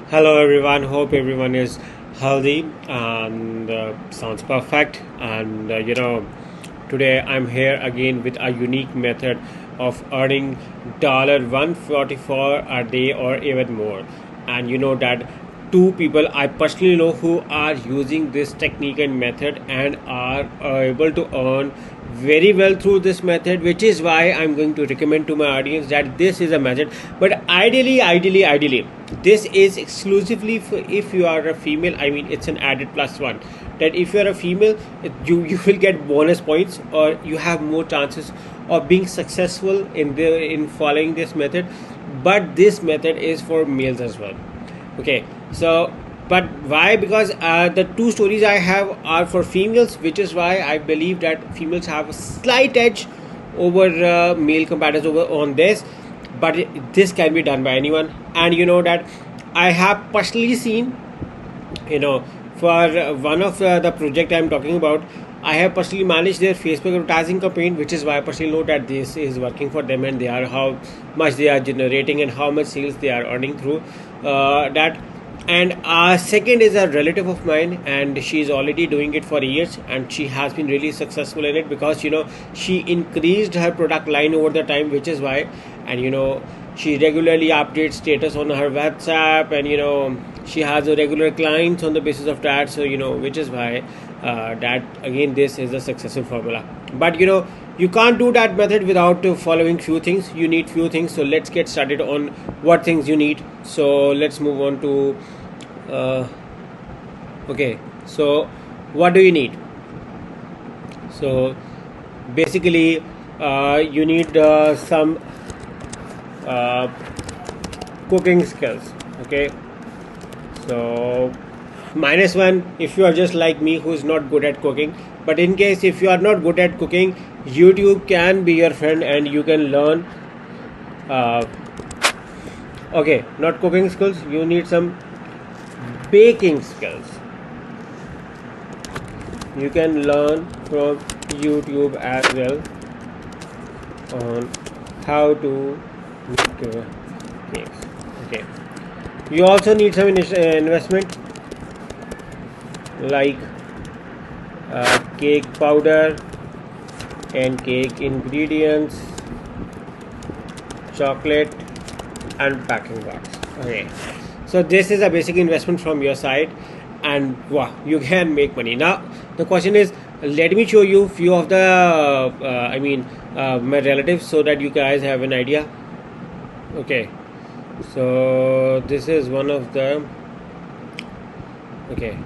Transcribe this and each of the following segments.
Hello everyone, hope everyone is healthy and sounds perfect. And today I'm here again with a unique method of earning $144 a day or even more. And you know that two people I personally know who are using this technique and method and are able to earn very well through this method, which is why I'm going to recommend to my audience that this is a method. But ideally, this is exclusively for if you are a female. I mean, it's an added plus one that if you are a female, you will get bonus points or you have more chances of being successful in following this method. But this method is for males as well. Okay, so but why? Because the two stories I have are for females, which is why I believe that females have a slight edge over male competitors over on this. But this can be done by anyone, and you know that I have personally seen, you know, for one of the project I'm talking about, I have personally managed their Facebook advertising campaign, which is why I personally know that this is working for them and they are how much they are generating and how much sales they are earning through that. And second is a relative of mine, and she's already doing it for years, and she has been really successful in it because she increased her product line over the time, which is why, and she regularly updates status on her WhatsApp, and she has a regular clients on the basis of that. So which is why that again this is a successful formula. But you can't do that method without following few things. You need few things, so let's get started on what things you need. So let's move on to okay, so what do you need? So basically you need some cooking skills. Okay, so -1 if you are just like me who is not good at cooking. But in case if you are not good at cooking, YouTube can be your friend and you can learn okay, not cooking skills, you need some baking skills. You can learn from YouTube as well on how to make cakes. Okay, you also need some investment like cake powder and cake ingredients, chocolate and packing box. Okay, so this is a basic investment from your side, and wow, you can make money. Now the question is, let me show you few of the my relatives so that you guys have an idea. Okay, so this is one of the, okay,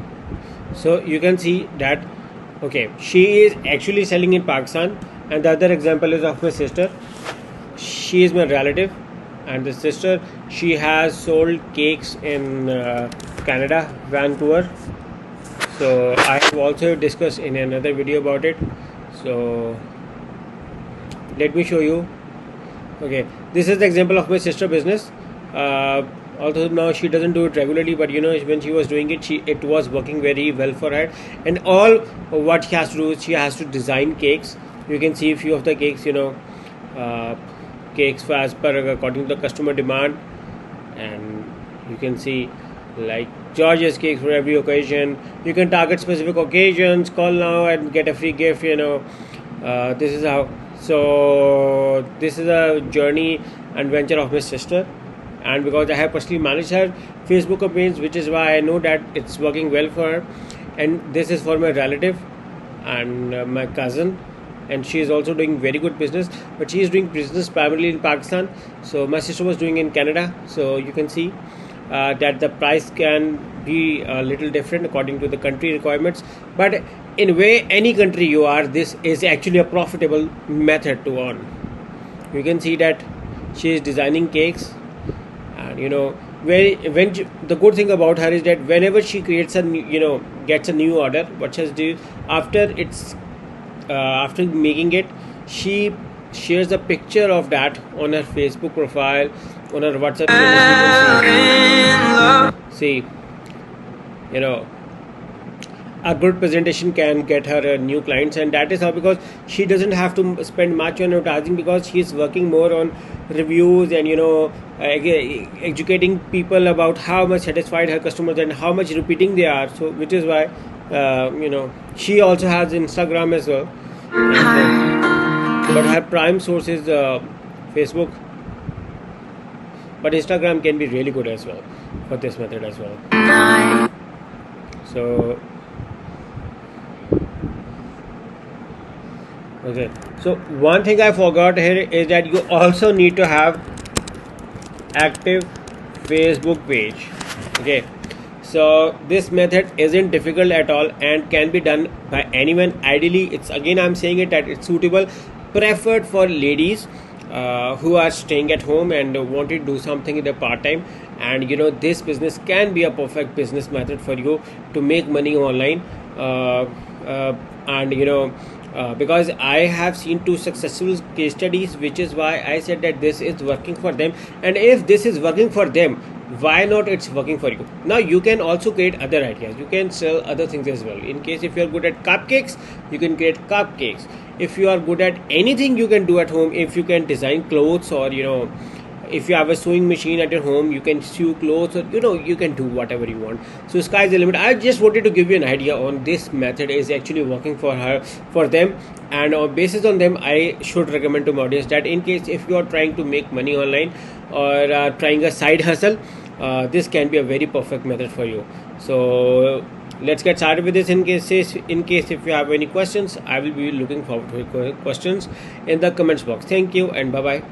so you can see that, okay, she is actually selling in Pakistan, and the other example is of my sister. She is my relative, and the sister, she has sold cakes in Canada, Vancouver. So I have also discussed in another video about it. So let me show you. Okay, this is the example of my sister business. Although now she doesn't do it regularly, but when she was doing it, it was working very well for her. And all what she has to do is she has to design cakes. You can see a few of the cakes, cakes as per according to the customer demand, and you can see like George's cakes for every occasion. You can target specific occasions, call now and get a free gift. This is how. So this is a journey and venture of my sister, and because I have personally managed her Facebook campaigns, which is why I know that it's working well for her. And this is for my relative and my cousin, and she is also doing very good business, but she is doing business primarily in Pakistan. So my sister was doing in Canada. So you can see that the price can be a little different according to the country requirements, but in way any country you are, this is actually a profitable method to earn. You can see that she is designing cakes, and the good thing about her is that whenever she creates a gets a new order, what she do after making it, she shares a picture of that on her Facebook profile, on her WhatsApp status. See, a good presentation can get her new clients, and that is how, because she doesn't have to spend much on advertising, because she's working more on reviews and educating people about how much satisfied her customers and how much repeating they are. So which is why she also has Instagram as well, and but her prime source is Facebook, but Instagram can be really good as well for this method as well. So okay, so one thing I forgot here is that you also need to have active Facebook page. Okay, so this method isn't difficult at all and can be done by anyone. Ideally, it's, again I'm saying it, that it's suitable, preferred for ladies who are staying at home and want to do something in the part time. And this business can be a perfect business method for you to make money online. And because I have seen two successful case studies, which is why I said that this is working for them. And if this is working for them, why not it's working for you? Now you can also create other ideas, you can sell other things as well. In case if you are good at cupcakes, you can create cupcakes. If you are good at anything, you can do at home. If you can design clothes, or if you have a sewing machine at your home, you can sew clothes, or you can do whatever you want. So sky's the limit. I just wanted to give you an idea on this method is actually working for them, and basis on them I should recommend to my audience that in case if you are trying to make money online, or trying a side hustle, this can be a very perfect method for you. So let's get started with this. In case if you have any questions, I will be looking forward to your questions in the comments box. Thank you and bye bye.